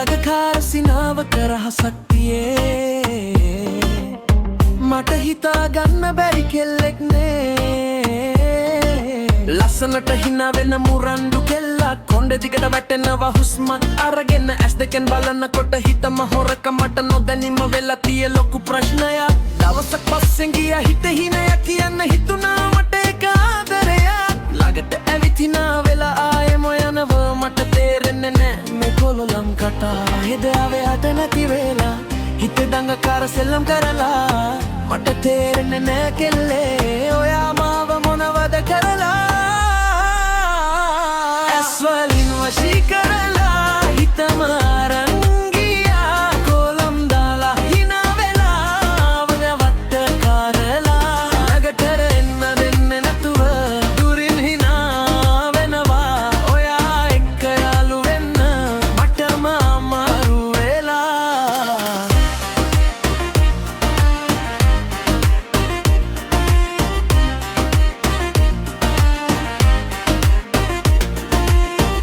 දගකාර සිනාව කරහසක් තියේ මට හිතා ගන්න බැරි කෙල්ලෙක් නේ ලස්සනට හිනා වෙන මුරණ්ඩු කෙල්ලක් කොණ්ඩෙ දිගට වැටෙනවා හුස්මක් අරගෙන ඇස් දෙකෙන් බලනකොට හිතම හොරකමට නොදැනීම වෙලා තිය ලොකු ප්‍රශ්නයක් දවසක් පස්සෙන් ගියා හිත හිනයක් කියන්න හිතුණා මට ඒක ආදරයක් ළඟට ඇවිත් හිනා වෙලා ආයෙම යනවා මට තේරෙන්නේ නෑ මේ කොළොලම් කටා හෙද ආවේ අත නැති වෙලා හිත දඟකාර සෙල්ලම් කරලා මට තේරෙන්නේ නෑ කෙල්ලේ ඔයා මාව මොනවද කරලා ඇස්වලින් වශී කරලා හිතම අරන් ගියා කොළම් දාලා හිනා වෙලා වගවට කරලා ළඟට එන්න දෙන්නේ නැතුව දුරින් හිනා වෙනවා ඔයා එක්ක යාළු වෙන්න මටම අමාරු වෙලා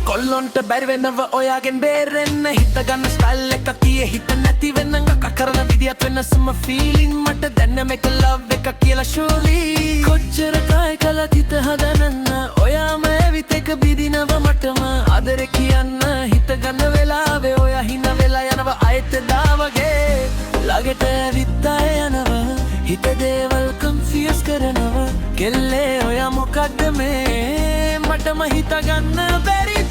කොල්ලොන්ට බැරි වෙනව ඔයාගෙන් බේරෙන්න හිත ගන්න ස්ටයිල් එකක් කියේ හිත නැති වෙන්න ගක කරන විදියත් වෙනසම ෆීලිං මට දැන්න මේක ලව් එක කියලා ෂූලි කොච්චර කායි කළත් හිත හදන්න ඔයාම ඇවිත් එක බිදිනව මටම ආදරේ කියන්න හිත ගන්න වෙලාවේ ඔයා හින වෙලා යනවා ආයෙත් දා වගේ ළඟට ඇවිත් ආයෙ යනවා හිත දේවල් කන්ෆියුස් කරනවා කෙල්ලේ ඔයා මොකක්ද මේ මටම හිත ගන්න බැරි